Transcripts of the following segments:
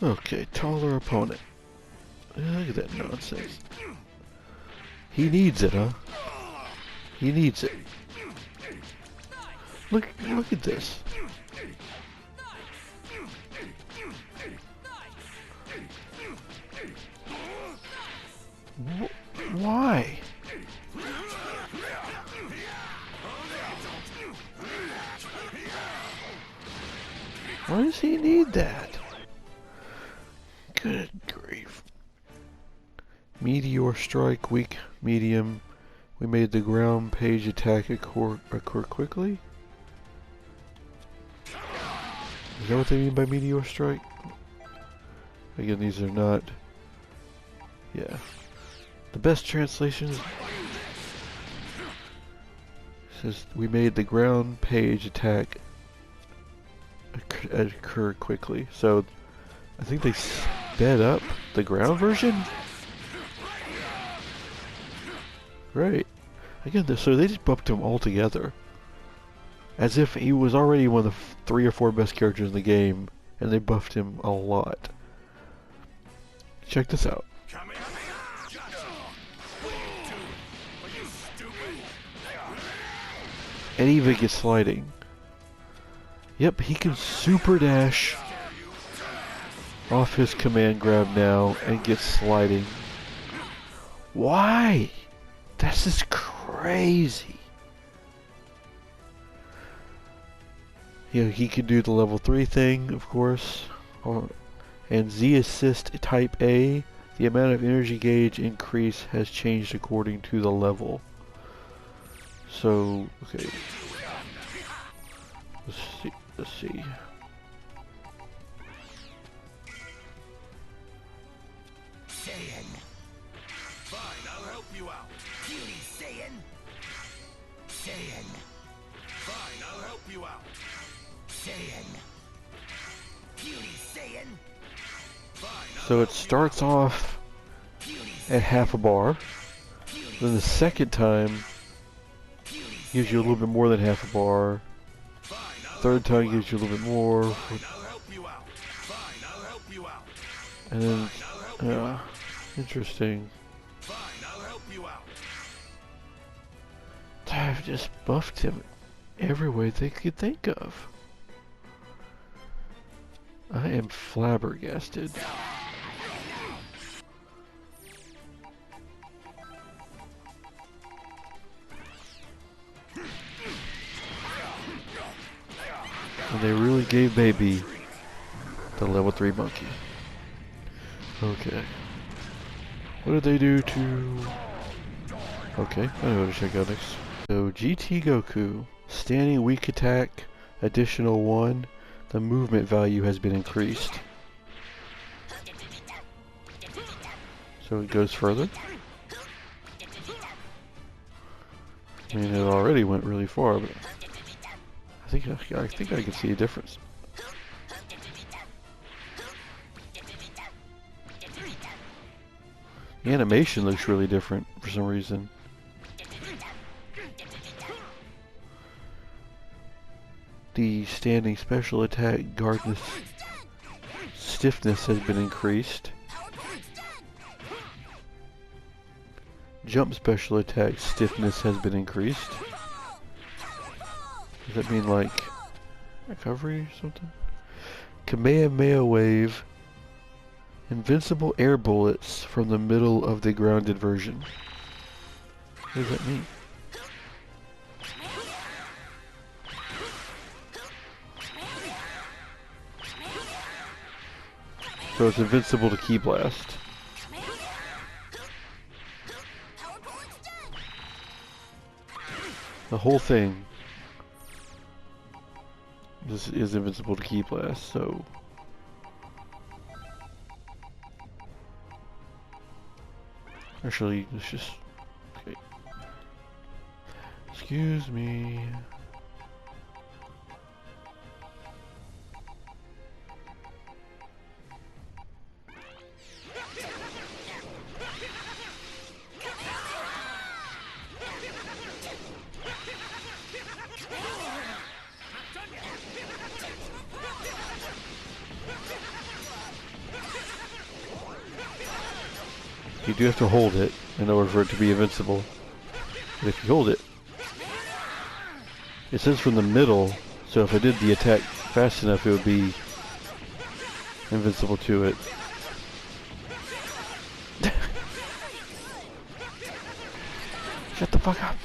Okay, taller opponent. Look at that nonsense. He needs it, huh? He needs it. Look at this. Why? Why does he need that? Good grief. Meteor strike, weak, medium. We made the ground page attack occur quickly? Is that what they mean by meteor strike? Again, these are not... Yeah. The best translations... says we made the ground page attack occur quickly. So, I think they sped up the ground version? Right. Again, so they just bumped him all together. As if he was already one of the 3 or 4 best characters in the game, and they buffed him a lot. Check this out. And even gets sliding. Yep, he can super dash off his command grab now and get sliding. Why? That's just crazy. You know, he can do the level 3 thing, of course. And Z assist type A, the amount of energy gauge increase has changed according to the level. So, okay. Let's see. Saiyan. Fine, I'll help you out. Beauty Saiyan. Saiyan. Fine, I'll help you out. Saiyan. Beauty Saiyan. Fine. So it starts off at half a bar. Then the second time gives you a little bit more than half a bar. Third time gives you a little bit more. And then, interesting. I've just buffed him every way they could think of. I am flabbergasted. And they really gave baby the level 3 monkey. Okay. What did they do to... Okay, I know what to check out next. So, GT Goku. Standing weak attack, additional 1. The movement value has been increased. So it goes further. I mean, it already went really far, but... I think I can see a difference. The animation looks really different for some reason. The standing special attack guardness stiffness has been increased. Jump special attack stiffness has been increased. Does that mean like recovery or something? Kamehameha wave. Invincible air bullets from the middle of the grounded version. What does that mean? So it's invincible to Ki Blast. The whole thing is invincible to Ki Blast, so... Actually, let's just... Okay. Excuse me... You do have to hold it in order for it to be invincible. But if you hold it, it says from the middle, so if I did the attack fast enough, it would be invincible to it. Shut the fuck up.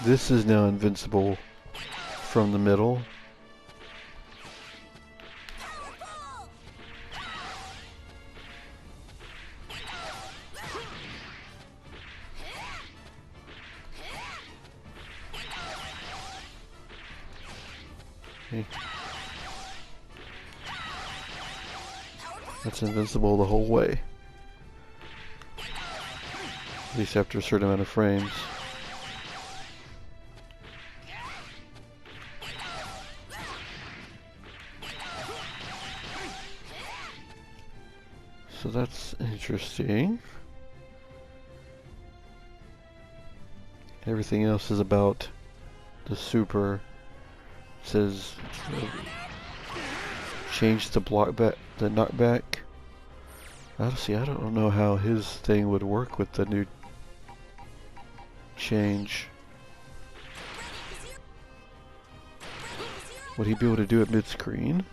This is now invincible from the middle. Okay. That's invincible the whole way. At least after a certain amount of frames. So that's interesting. Everything else is about the super. It says change the block back, the knockback. Honestly, I don't know how his thing would work with the new change. Would he be able to do it mid-screen?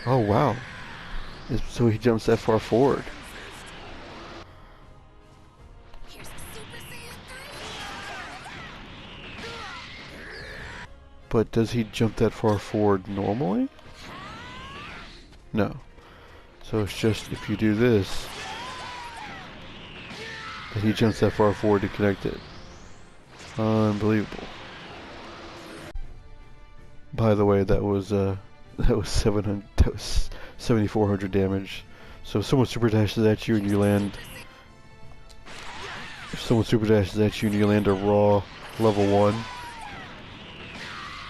Oh wow. So he jumps that far forward. But does he jump that far forward normally? No. So it's just if you do this, that he jumps that far forward to connect it. Unbelievable. By the way, that was 700. That was 7,400 damage. So if someone super dashes at you and you land, a raw level 1,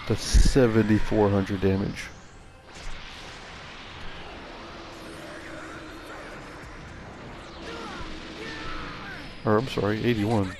that's 7,400 damage. Or I'm sorry, 81.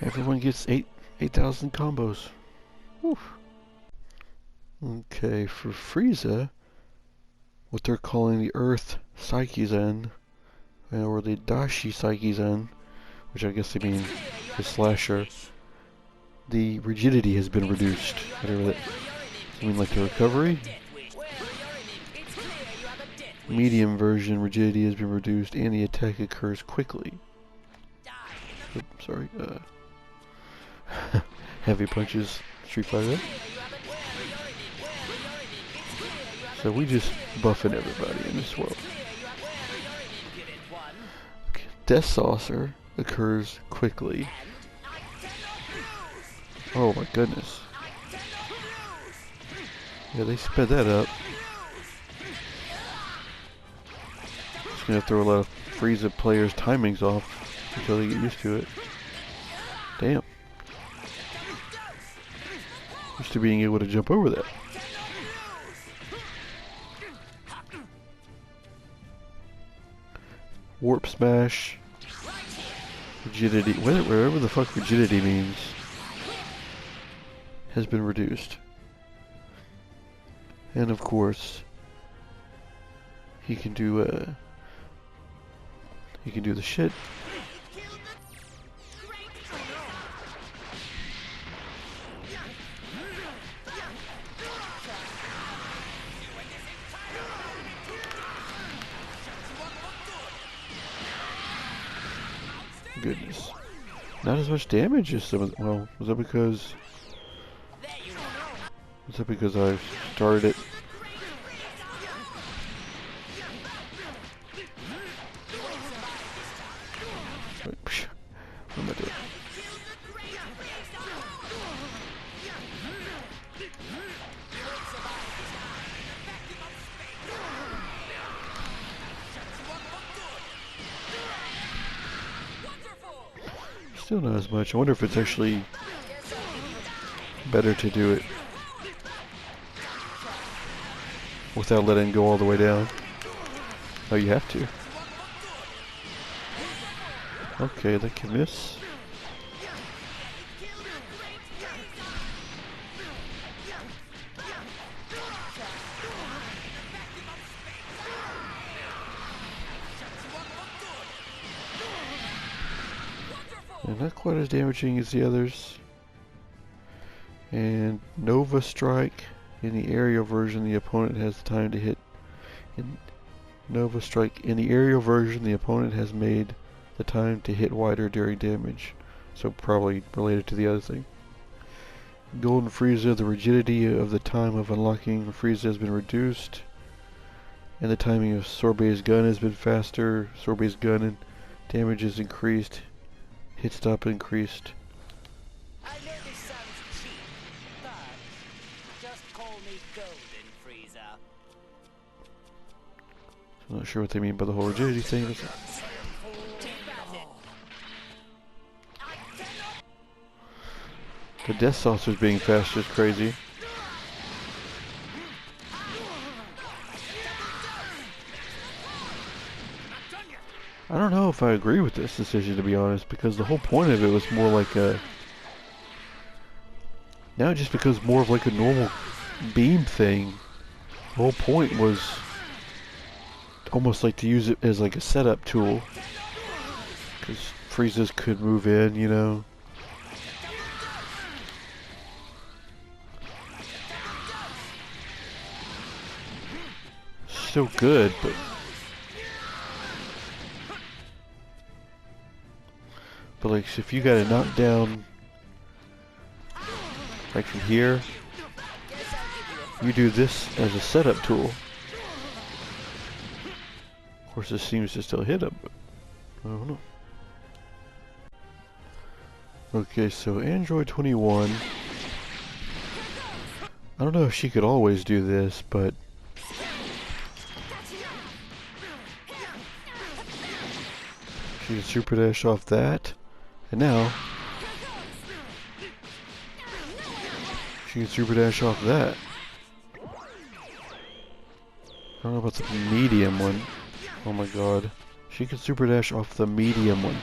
Everyone gets 8,000 combos. Whew. Okay, for Frieza, what they're calling the Earth Psyche Zen, or the Dashi Psyche Zen, which I guess they mean the slasher, the rigidity has been reduced. Whatever that, I mean like the recovery? Medium version rigidity has been reduced and the attack occurs quickly. Oops, sorry, heavy punches, Street Fighter. So we just buffing everybody in this world. Okay. Death Saucer occurs quickly. Oh my goodness. Yeah, they sped that up. Just gonna throw a lot of Frieza players' timings off until they get used to it. Damn. Used to being able to jump over that. Warp Smash. Rigidity. Whatever the fuck rigidity means. Has been reduced. And of course, he can do the shit. Goodness. Not as much damage as some of the, well, was that because Is that because I've started it? Wait, psh, what am I doing? Still not as much. I wonder if it's actually better to do it without letting it go all the way down. Oh, you have to. Okay, that can miss. And not quite as damaging as the others. And Nova Strike. In the aerial version, the opponent has time to hit. In Nova Strike. In the aerial version, the opponent has made the time to hit wider during damage. So probably related to the other thing. Golden Frieza, the rigidity of the time of unlocking Frieza has been reduced. And the timing of Sorbet's gun has been faster. Sorbet's gun and damage is increased. Hit stop increased. I know this sounds cheap, but just call me Golden Frieza. I'm not sure what they mean by the whole rigidity thing. The Death Saucers being faster is crazy. I don't know if I agree with this decision, to be honest, because the whole point of it was more like a... Now it just becomes more of like a normal beam thing. The whole point was almost like to use it as like a setup tool. Because Frieza's could move in, you know. Still good, but... But like, if you got it knocked down, like from here, you do this as a setup tool. Of course, this seems to still hit him, but I don't know. Okay, so Android 21. I don't know if she could always do this, but she can super dash off that. And now, she can super dash off that. I don't know about the medium one. Oh my god. She can super dash off the medium one.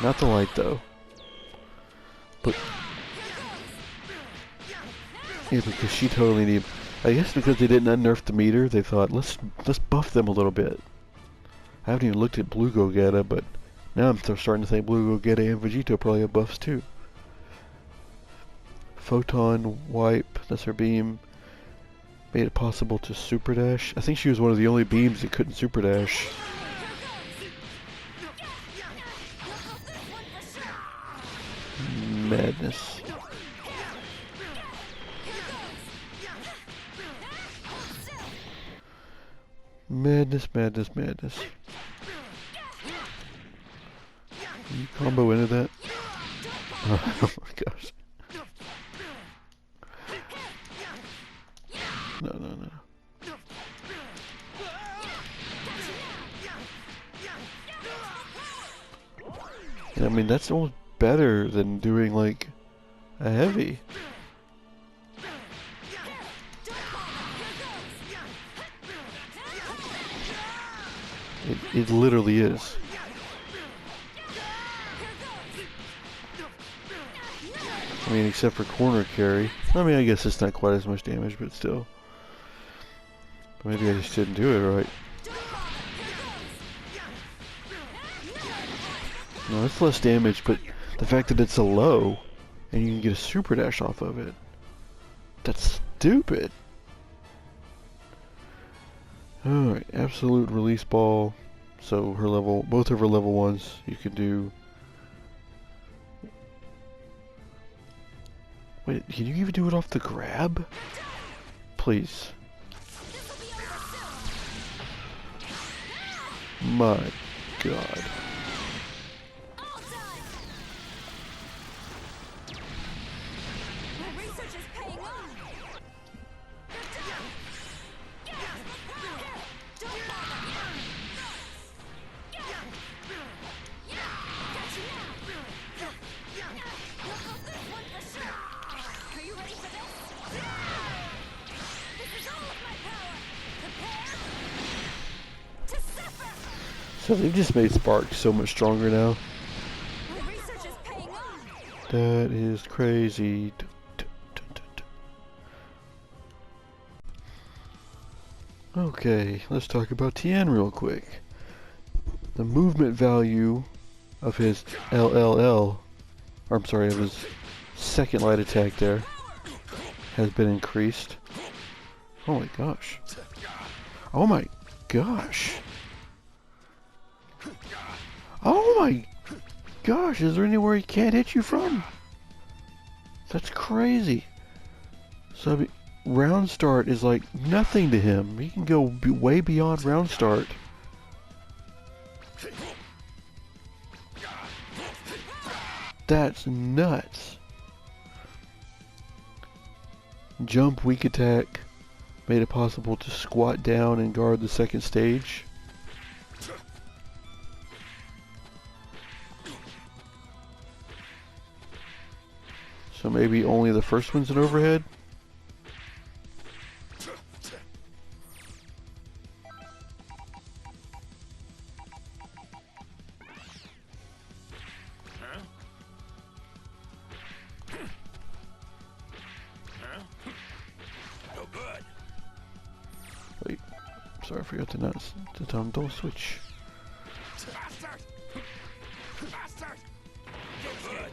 Not the light though. But yeah, because she totally need. I guess because they didn't unnerf the meter, they thought let's buff them a little bit. I haven't even looked at Blue Gogeta, but now I'm starting to think Blue Gogeta and Vegito probably have buffs too. Photon Wipe, that's her beam. Made it possible to super dash. I think she was one of the only beams that couldn't super dash. Madness. Madness, madness, madness. Can you combo into that? Oh my gosh. No, no, no. And I mean, that's almost better than doing like a heavy. It literally is. I mean, except for corner carry. I mean, I guess it's not quite as much damage, but still. But maybe I just didn't do it right. No, it's less damage, but the fact that it's a low, and you can get a super dash off of it, that's stupid. Alright, absolute release ball. So her level, both of her level 1s, you can do Wait, can you even do it off the grab? Please. My God. My research is paying off. Don't bother. Got you now. You'll have this one for sure. Are you ready for this? This is all of my power. Prepare to suffer. So they've just made Spark so much stronger now. My research is paying off. That is crazy. Okay, let's talk about Tien real quick. The movement value of his LLL, or I'm sorry, of his second light attack there, has been increased. Oh my gosh. Oh my gosh. Oh my gosh, is there anywhere he can't hit you from? That's crazy. So I mean, round start is like nothing to him. He can go way beyond round start. That's nuts. Jump, weak attack made it possible to squat down and guard the second stage. So maybe only the first one's an overhead? No good. Wait, sorry, I forgot to not to tell him don't switch. Bastard! Bastard! No good.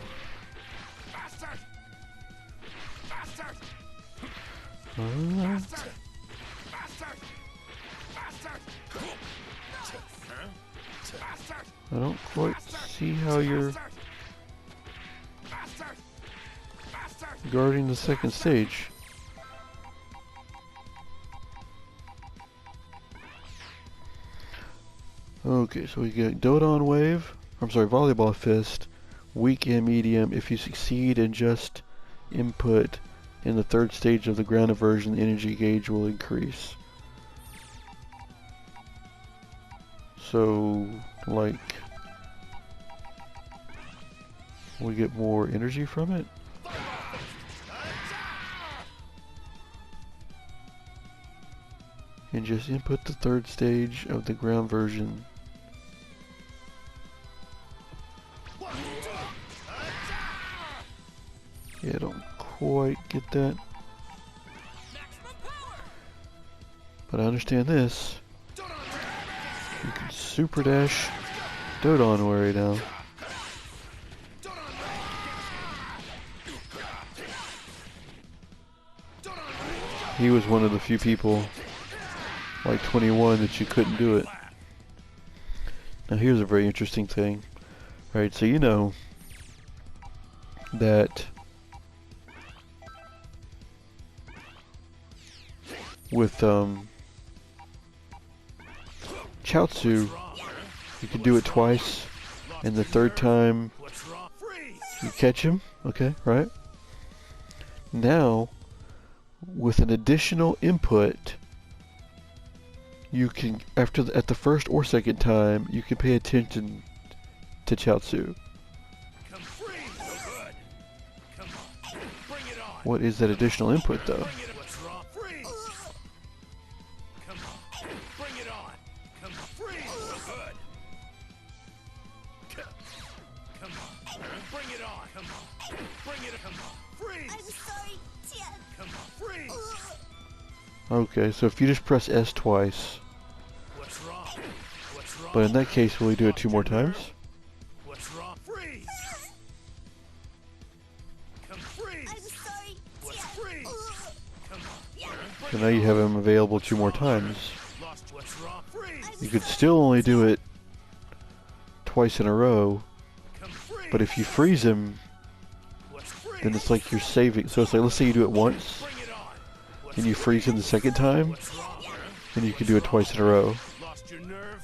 Bastard! Bastard! Bastard! Bastard! Bastard! Bastard! I don't quite see how you're Bastard! Bastard! Bastard! guarding the second stage. Okay, so we get Dodon Wave, I'm sorry, Volleyball Fist, weak and medium. If you succeed in just input in the third stage of the ground aversion, the energy gauge will increase. So, like, we get more energy from it? And just input the third stage of the ground version. Yeah, I don't quite get that. But I understand this. You can super dash Dodon right now. He was one of the few people, like 21, that you couldn't do it. Now here's a very interesting thing. Right, so you know that with Chaozu, you can do it twice, and the third time you catch him, okay, right? Now, with an additional input, you can, at the first or second time, you can pay attention to Chaozu. What is that additional input, though? I'm sorry, Tien. Okay, so if you just press S twice, but in that case, will he do it 2 more times? What's wrong? Freeze! I'm sorry, Tien. So now you have him available 2 more times. Lost what's wrong? Freeze! You could still only do it twice in a row, but if you freeze him, What's freeze? then it's like you're saving. So it's like, let's say you do it once, Bring it on. and you freeze him the second time, and you can do it twice in a row. Lost your nerve?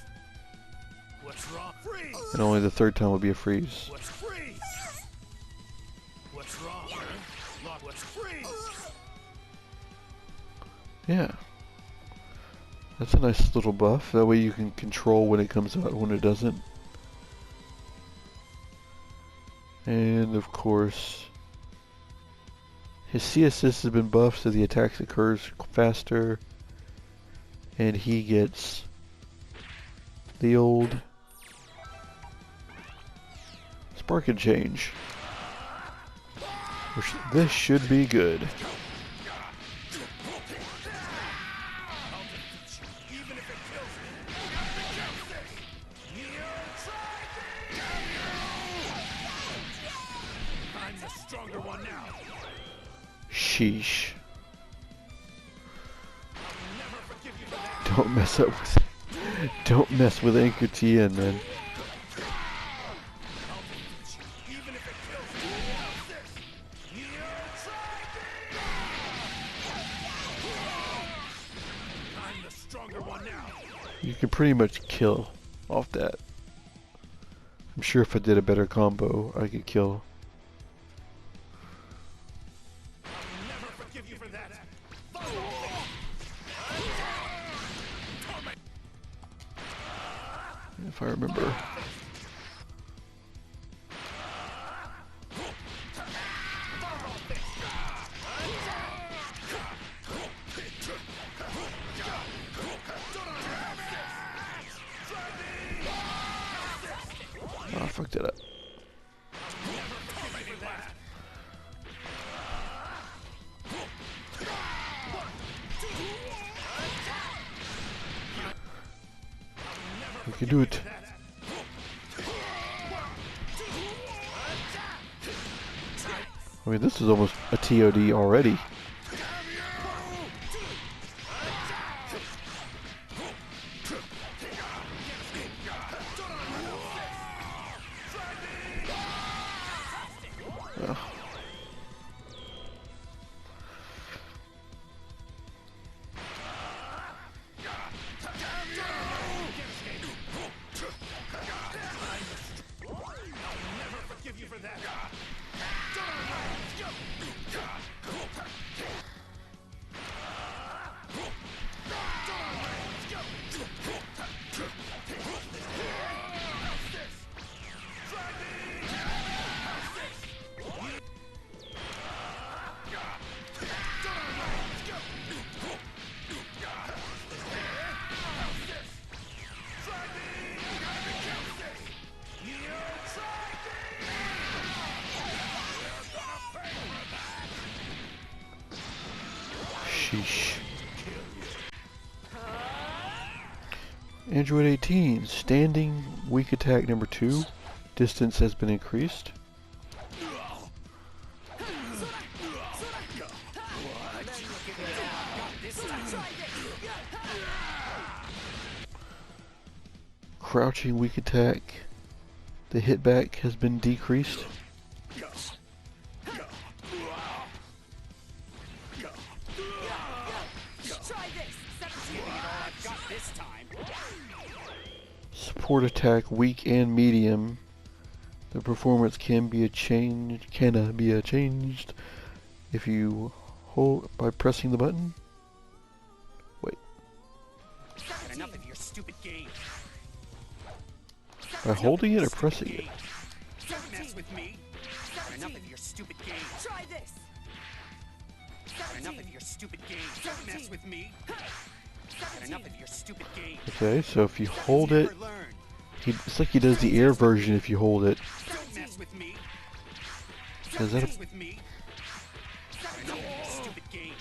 What's wrong? Freeze! And only the third time will be a freeze. What's freeze? What's wrong? What's freeze? Yeah. That's a nice little buff. That way you can control when it comes out and when it doesn't. And of course, his C assist has been buffed so the attacks occurs faster. And he gets the old Spark and Change. Which, this should be good. I'm the stronger one now. Sheesh. Never forgive you for that. Don't mess up with don't mess with Anchor TN, man. Even if it kills me. How's this? You tried me. I'm the stronger one now. You can pretty much kill off that. I'm sure if I did a better combo, I could kill. Never forgive you for that. If I remember. Oh, I fucked it up. We can do it. I mean, this is almost a TOD already. Ugh. Never forgive you for that. Sheesh. Android 18, standing weak attack number 2. Distance has been increased. Crouching weak attack. The hitback has been decreased. Try this. 17. I've got this time. Support attack weak and medium. The performance can be changed if you hold by pressing the button. Wait, Had enough of your stupid games. by holding it or pressing it? Don't mess with me. Had enough of your stupid games. Try this. Had enough of your stupid games. Don't mess with me. Had enough of your stupid games. Okay, so if you hold it, Never learn. it's like he does the air version if you hold it. Don't mess with me. Is that Mess a, with me. Had enough of your stupid games.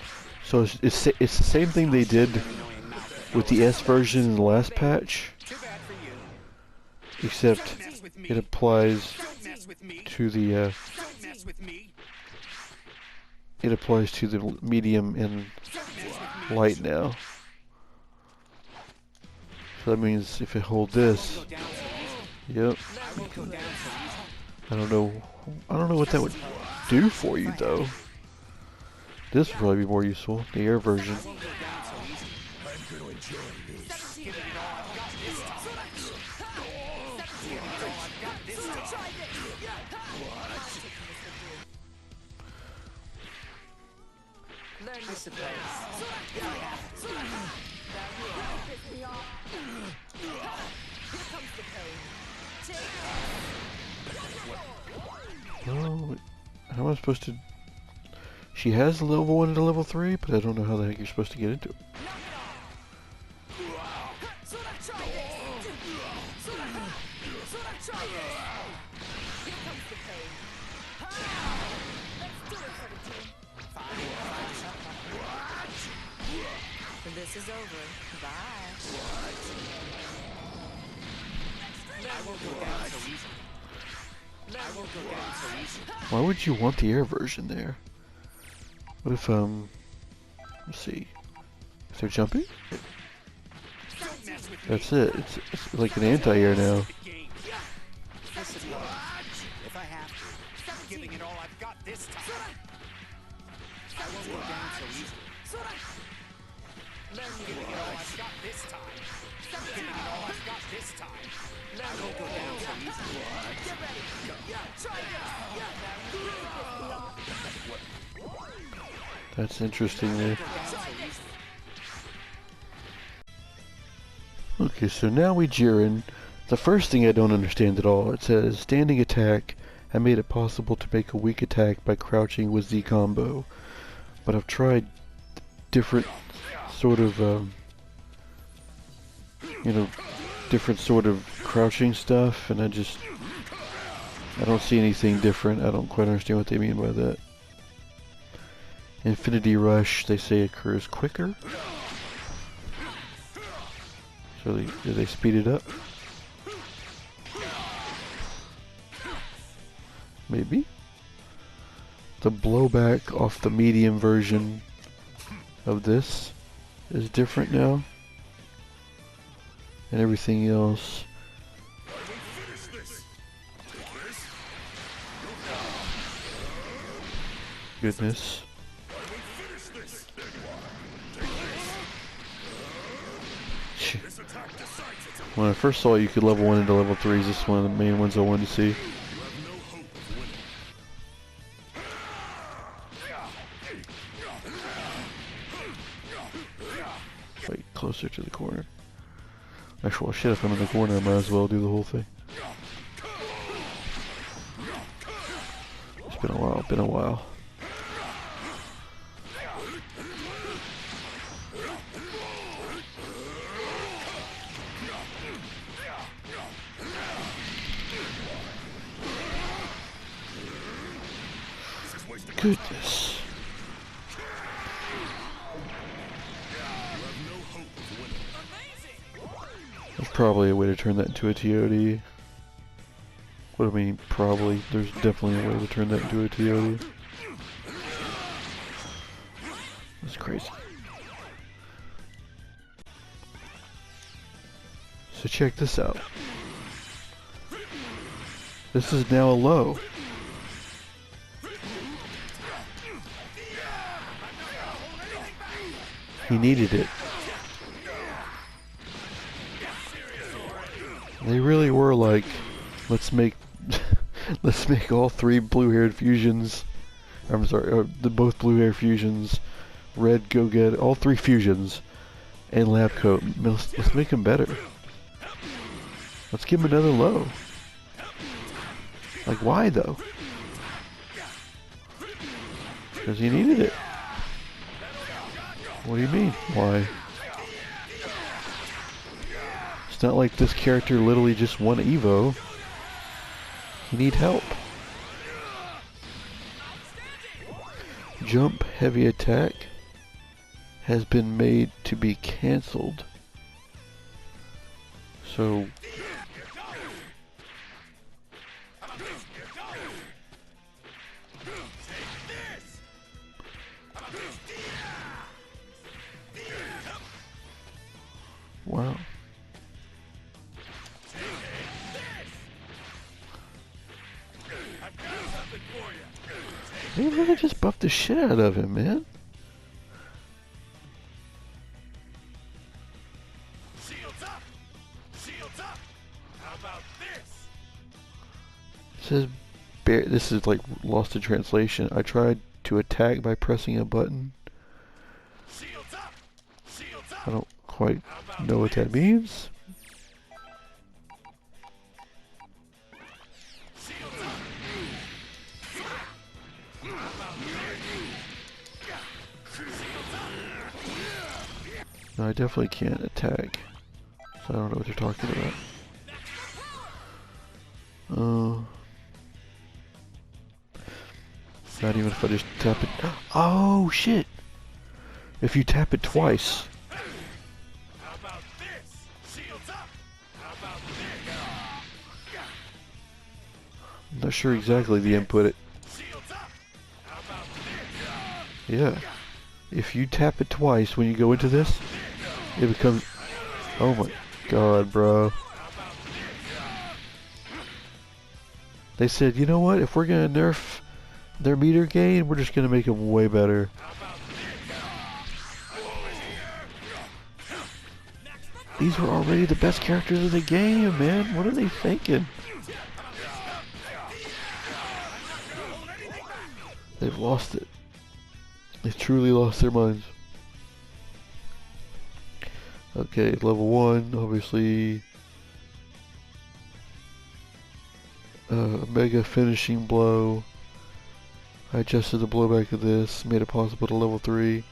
so it's the same thing they did Annoying mouth. with the S version in the last patch, Too bad for you. except Don't mess with me. it applies Don't mess with me. to the Don't mess with me. medium and Don't mess with me. light now. So that means if I hold this, Go down so easy. yep, I won't go down so easy. I don't know. I don't know what that would do for you though. This would probably be more useful. The air version. I'm gonna enjoy this. Giving it all I've got this time. Giving it all I've got this time. Learn I suppose. If I have to. Piss me off. Here comes the pain. Take Oh, how am I supposed to? She has a level 1 and a level 3, but I don't know how the heck you're supposed to get into it. Here comes the pain. Let's do it, 17. This is over. Bye. I won't go down so easily. I won't go down so easily. Why would you want the air version there? What if, let's see. If they're jumping? Don't mess with me. That's it. It's like an anti-air now. Game. This is what if I have to. Giving it all I've got this time. I won't go down so easily. Giving it all I've got this time. Giving it all I've got this time. I won't go down so easily. Get ready. Try this. That's interesting there. Go down so easily. Okay, so now we Jiren. The first thing I don't understand at all, it says standing attack. I made it possible to make a weak attack by crouching with Z combo. But I've tried different sort of, different sort of crouching stuff, and I don't see anything different. I don't quite understand what they mean by that. Infinity Rush, they say, occurs quicker. So do they speed it up? Maybe. The blowback off the medium version of this is different now. And everything else. Goodness. When I first saw it, you could level 1 into level 3s. This is one of the main ones I wanted to see. Wait, closer to the corner. Actually, well, shit, if I'm in the corner, I might as well do the whole thing. It's been a while. Goodness. There's probably a way to turn that into a TOD. What I mean, probably. There's definitely a way to turn that into a TOD. That's crazy. So check this out. This is now a low. He needed it. They really were like, let's make all 3 blue-haired fusions. I'm sorry, both blue-hair fusions. Red, go get all 3 fusions, and lab coat. Let's make him better. Let's give him another low. Like, why though? Because he needed it. What do you mean? Why? It's not like this character literally just won Evo. You need help. Jump heavy attack has been made to be cancelled. So wow. They really just buffed the shit out of him, man. Shields up! Shields up! How about this? It says, this is like lost in translation. I tried to attack by pressing a button. Shields up! Shields up! I don't quite know what that means. Shields up! No, I definitely can't attack. So I don't know what you're talking about. Not even if I just tap it. Oh shit! If you tap it twice. How about this? Shields up! How about this? I'm not sure exactly the input. Shields up! How about this? Yeah. If you tap it twice when you go into this, it becomes... Oh my god, bro. They said, you know what? If we're gonna nerf their meter gain, we're just gonna make them way better. These were already the best characters in the game, man. What are they thinking? They've lost it. They've truly lost their minds. Okay, level 1, obviously. Mega finishing blow. I adjusted the blowback of this, made it possible to level 3. Do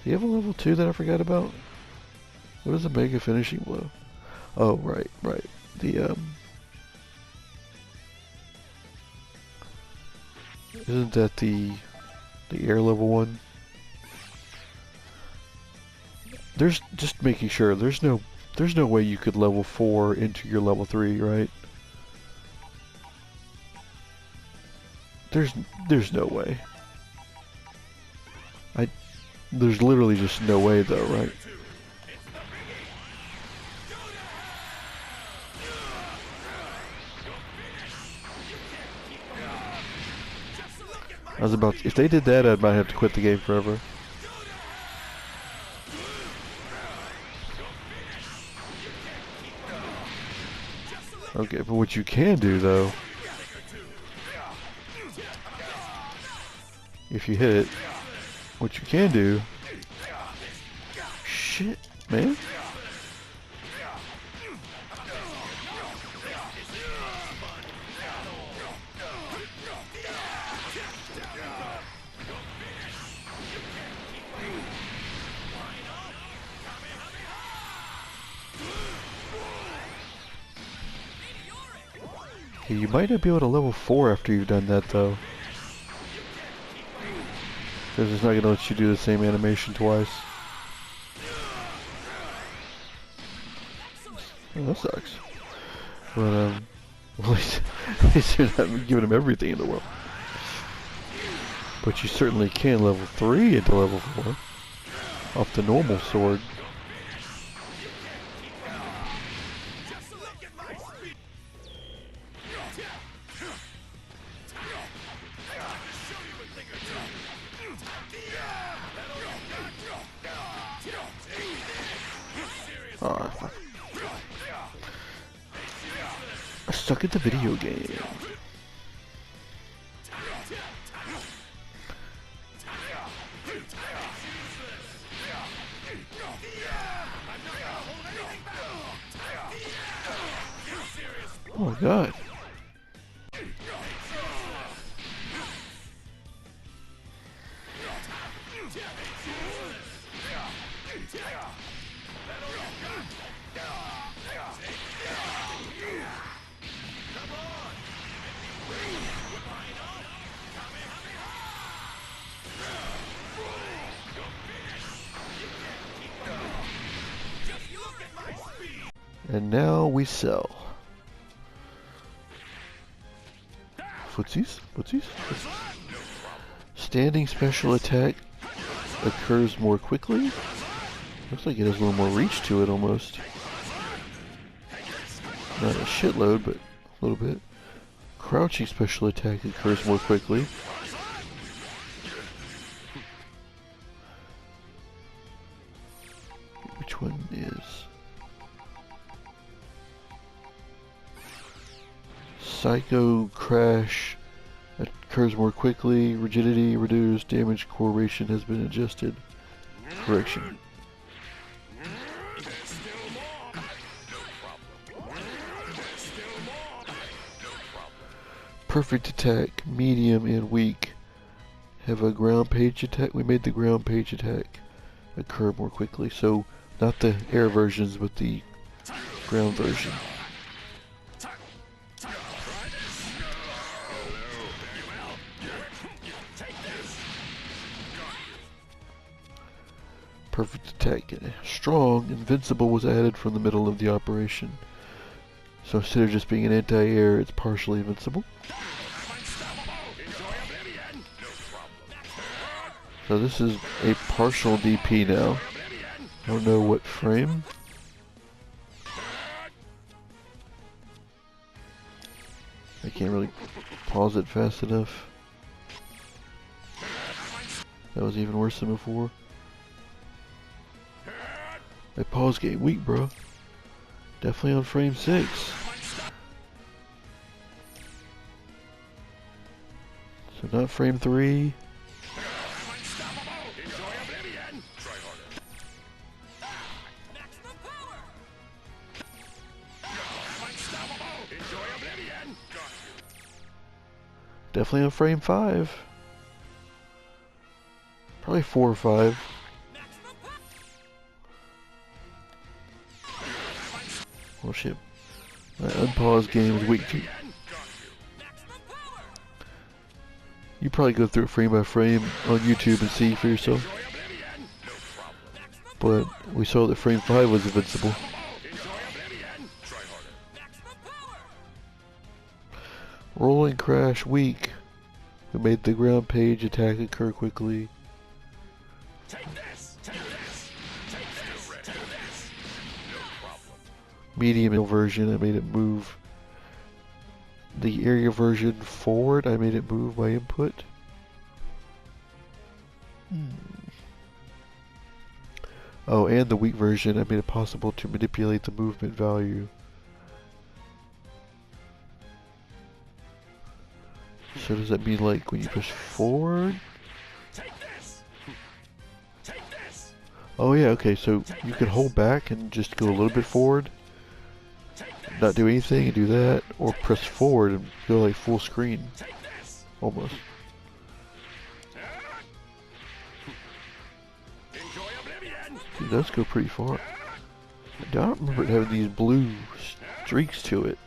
you have a level 2 that I forgot about? What is a mega finishing blow? Oh, right. The, isn't that the air level 1? There's just making sure there's no way you could level 4 into your level 3, right? There's no way. There's literally just no way though, right? I was about to, if they did that, I might have to quit the game forever. Okay, but what you can do though, if you hit it, what you can do, shit, man. Okay, you might not be able to level 4 after you've done that though. Because it's not going to let you do the same animation twice. Oh, that sucks. But, at least you're not giving him everything in the world. But you certainly can level 3 into level 4. Off the normal sword. Oh, fuck. I suck at the video game. Oh my god. And now we sell. Footsies? Standing special attack occurs more quickly. Looks like it has a little more reach to it almost. Not a shitload, but a little bit. Crouching special attack occurs more quickly. Psycho Crash occurs more quickly. Rigidity reduced. Damage correlation has been adjusted. Correction. Perfect attack, medium, and weak have a ground page attack. We made the ground page attack occur more quickly. So not the air versions, but the ground version. Perfect attack. Strong, invincible was added from the middle of the operation. So instead of just being an anti-air, it's partially invincible. So this is a partial DP now. I don't know what frame. I can't really pause it fast enough. That was even worse than before. My pause game weak, bro. Definitely on frame 6. So not frame 3. Definitely on frame 5. Probably 4 or 5. Oh shit. My unpaused game is weak too. You probably go through it frame by frame on YouTube and see for yourself. But we saw that frame 5 was invincible. Rolling crash weak. We made the ground page attack occur quickly. Medium version, I made it move. The area version forward, I made it move my input. Oh, and the weak version, I made it possible to manipulate the movement value. So does that mean like when you push forward? Oh yeah, okay, so you can hold back and just go a little bit forward. Not do anything and do that, or press forward and go like full screen. Almost. It does go pretty far. I don't remember it having these blue streaks to it.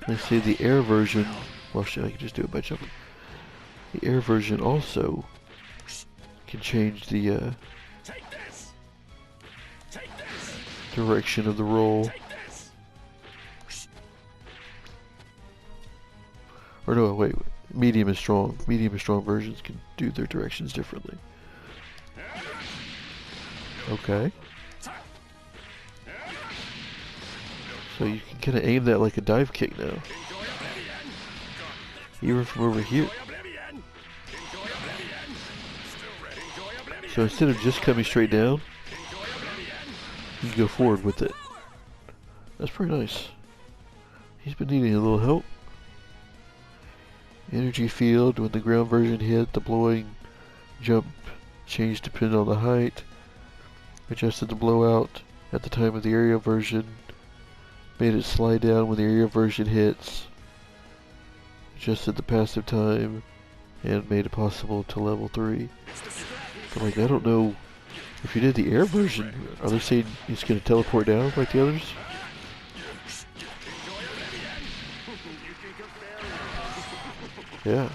Let's see the air version. Well, shit, I can just do it by jumping. The air version also can change the direction of the roll. Or no, wait. Medium and strong. Medium and strong versions can do their directions differently. Okay. So you can kind of aim that like a dive kick now. Even from over here. So instead of just coming straight down, you can go forward with it. That's pretty nice. He's been needing a little help. Energy field, when the ground version hit, the blowing jump changed depending on the height. Adjusted the blowout at the time of the area version. Made it slide down when the area version hits. Adjusted the passive time and made it possible to level 3. But like, I don't know if you did the air version, are they saying he's going to teleport down like the others? Yeah.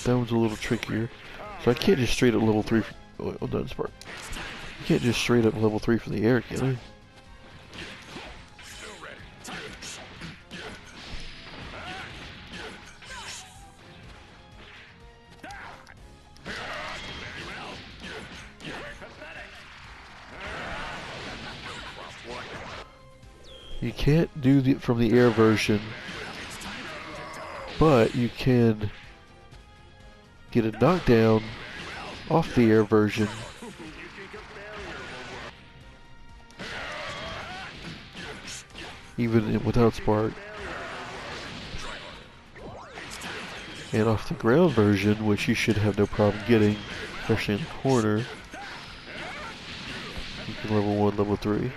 That one's a little trickier. So I can't just straight up level 3. Oh, no, this part. You can't just straight up level 3 from the air, can I? You can't do the from the air version, but you can get a knockdown off the air version. Even without spark. And off the ground version, which you should have no problem getting, especially in the corner, you can level 1, level 3.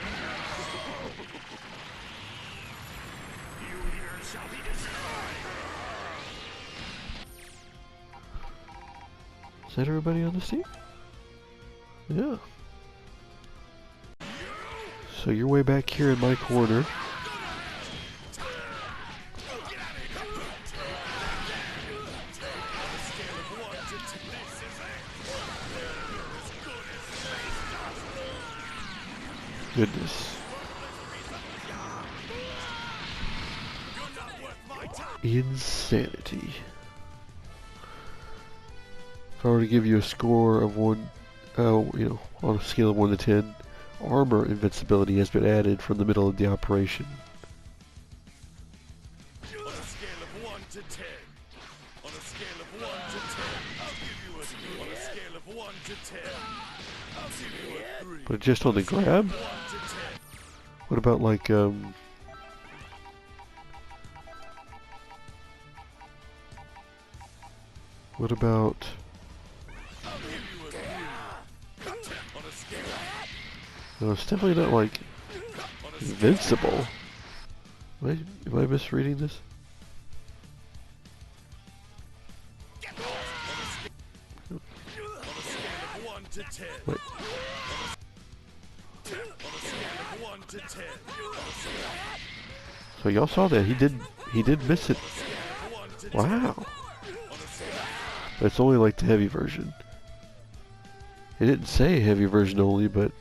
Is that everybody on the team? Yeah. So you're way back here in my corner. Goodness. Insanity. If I were to give you a score of 1, you know, on a scale of 1 to 10, armor invincibility has been added from the middle of the operation. On a scale of 1 to 10. On a scale of 1 to 10. I'll give you a 3. On a scale of 1 to 10. I'll give you a 3. But just on the grab? 1 to 10. What about like, what about... I'll give you a 3. On a scale No, it's definitely not like on a invincible. Am I misreading this? On a scale of 1 to 10. Wait. On a scale of 1 to 10. So y'all saw that he did miss it. 1 to 10. Wow. On a scale But it's only like the heavy version. It didn't say heavy version only, but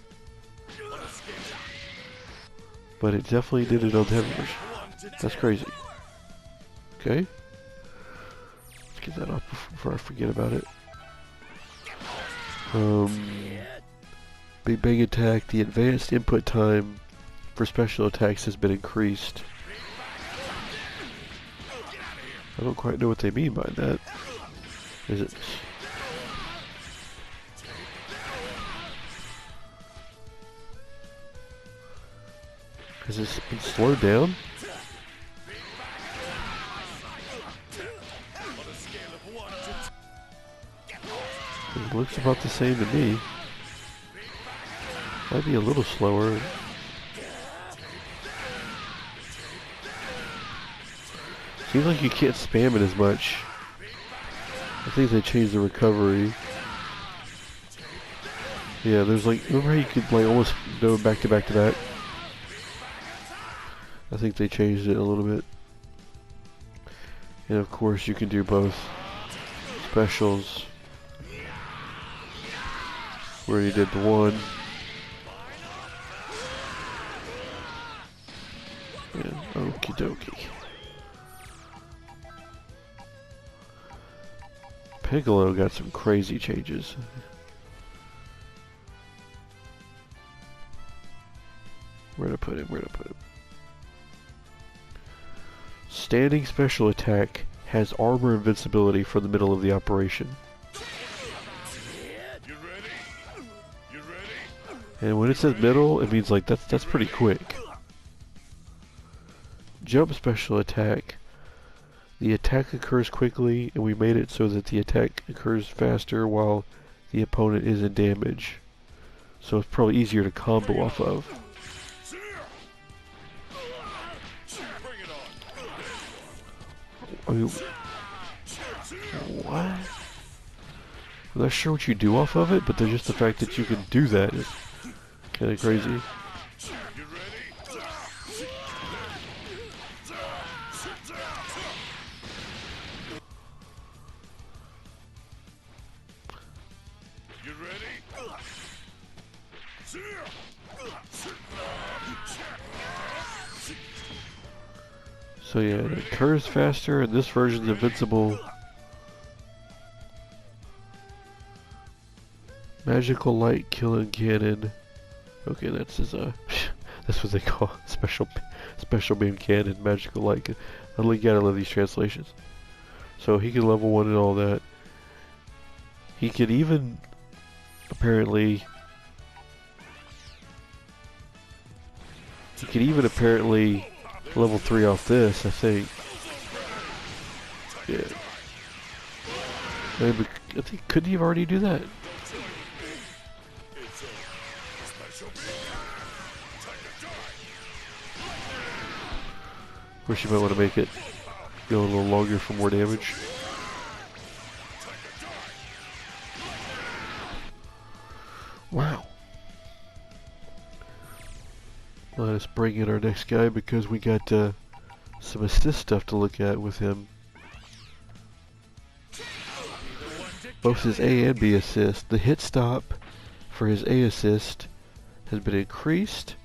it definitely did it on the heavy version. 1 to 10. That's crazy. Okay. Let's get that off before I forget about it. Big Bang Attack, the advanced input time for special attacks has been increased. I don't quite know what they mean by that. Is it... Has this been slowed down? It looks about the same to me. Might be a little slower. Seems like you can't spam it as much. I think they changed the recovery. Yeah, there's like, remember how you could like almost go back to back to back? I think they changed it a little bit. And of course you can do both specials. Where you did the one. And okie dokie. Piccolo got some crazy changes. Where to put him? Where to put him? Standing special attack has armor invincibility for the middle of the operation. You ready? You ready? And when it says middle, it means like that's pretty quick. Jump special attack. The attack occurs quickly, and we made it so that the attack occurs faster while the opponent is in damage. So it's probably easier to combo off of. Bring it on. I mean, what? I'm not sure what you do off of it, but there's just the fact that you can do that is kind of crazy. You ready? You ready? So yeah, it occurs faster, and this version's invincible. Magical light killing cannon. Okay, that's his that's what they call special special beam cannon, magical light. I gotta love these translations. So he can level 1 and all that. He could even apparently level 3 off this, I think. Yeah. Maybe, I think, couldn't he already do that? It's a special beam. Time to die. Of course, you might want to make it go a little longer for more damage. Wow. Let us bring in our next guy because we got some assist stuff to look at with him. Both his A and B assist. The hit stop for his A assist has been increased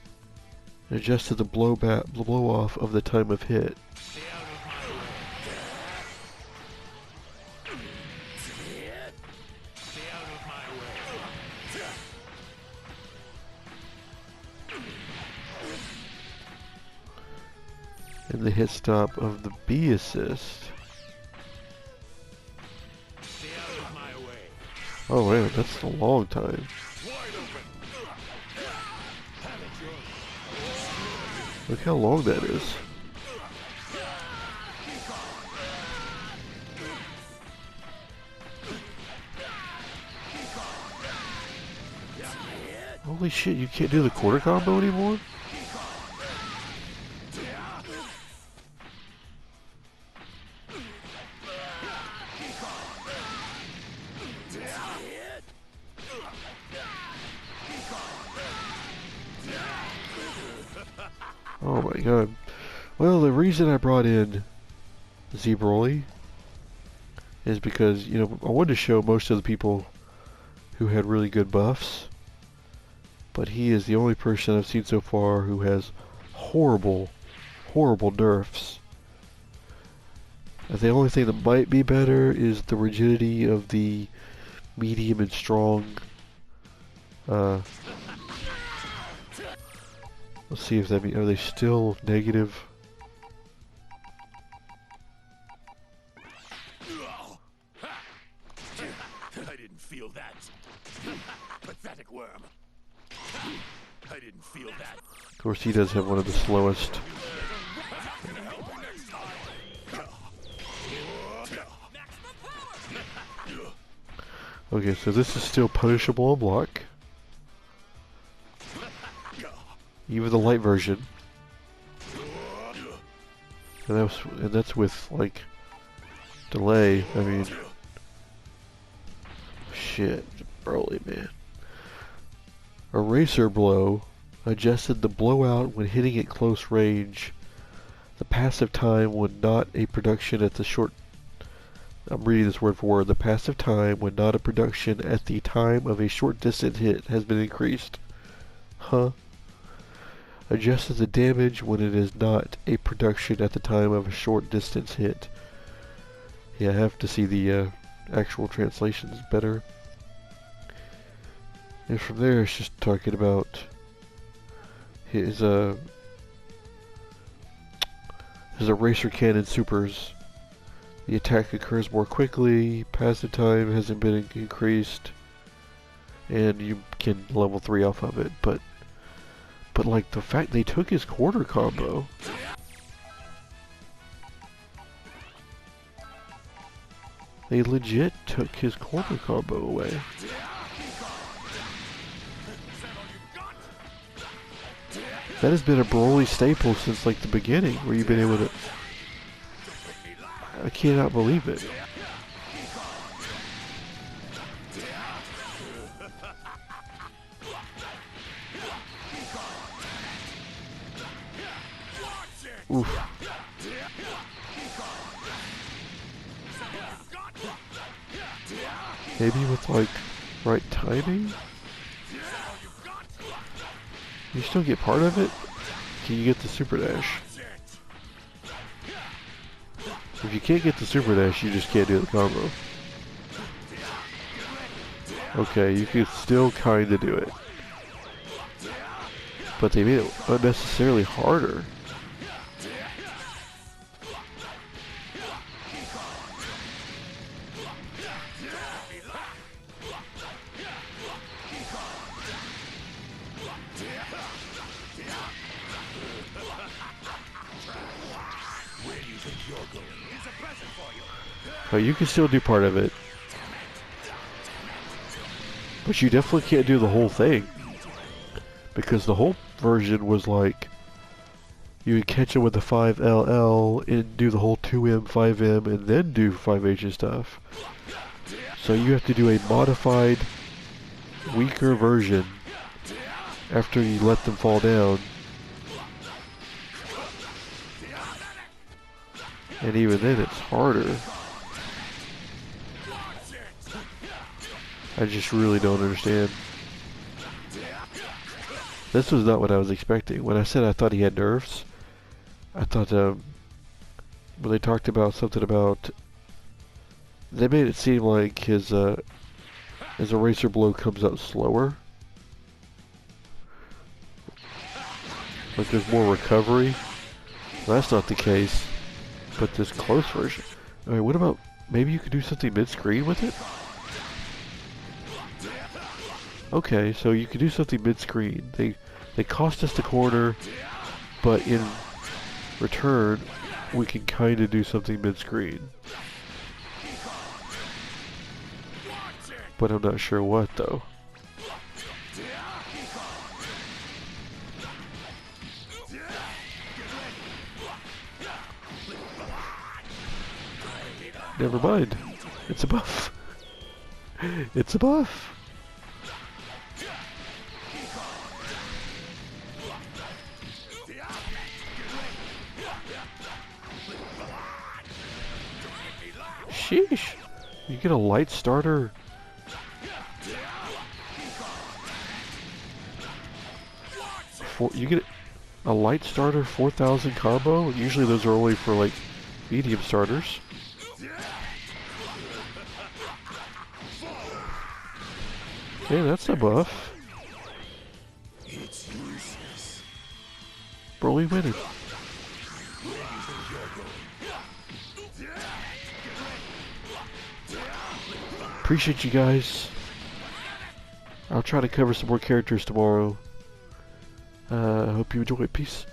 and adjusted the blow off of the time of hit. And the hit stop of the B assist. Oh man, that's a long time. Look how long that is. Holy shit, you can't do the quarter combo anymore? Oh my god. Well, the reason I brought in Z Broly is because, you know, I wanted to show most of the people who had really good buffs, but he is the only person I've seen so far who has horrible, horrible nerfs. The only thing that might be better is the rigidity of the medium and strong. Let's see if are they still negative? I didn't feel that. Pathetic worm. I didn't feel that. Of course, he does have one of the slowest. Okay, so this is still punishable on block. Even the light version. And that's with like delay. I mean, shit, Broly, man. Eraser blow adjusted the blowout when hitting at close range. The passive time when not a production at the short. I'm reading this word for word. The passive time when not a production at the time of a short distance hit has been increased. Huh? Adjusted the damage when it is not a production at the time of a short distance hit. Yeah, I have to see the actual translations better. And from there, it's just talking about his Eraser Cannon supers. The attack occurs more quickly, passive time hasn't been increased, and you can level 3 off of it, but like the fact they took his quarter combo. They legit took his quarter combo away. That has been a Broly staple since like the beginning, where you've been able to... I cannot believe it. Oof. Maybe with like right timing? You still get part of it? Can you get the super dash? If you can't get the super dash, you just can't do the combo. Okay, you could still kinda do it. But they made it unnecessarily harder. Oh, you can still do part of it. But you definitely can't do the whole thing. Because the whole version was like, you would catch him with the 5LL and do the whole 2M, 5M, and then do 5H and stuff. So you have to do a modified, weaker version after you let them fall down. And even then it's harder. I just really don't understand. This was not what I was expecting. When I said I thought he had nerfs, I thought when they talked about something about, they made it seem like his eraser blow comes out slower. Like there's more recovery. Well, that's not the case. But this close version. Alright, what about maybe you could do something mid-screen with it? Okay, so you could do something mid-screen. They cost us the corner, but in return, we can kind of do something mid-screen. But I'm not sure what, though. Never mind. It's a buff. It's a buff. Sheesh. You get a light starter. You get a light starter 4,000 combo. Usually those are only for like medium starters. Okay, that's a buff. Broly winning. Appreciate you guys. I'll try to cover some more characters tomorrow. Hope you enjoy it. Peace.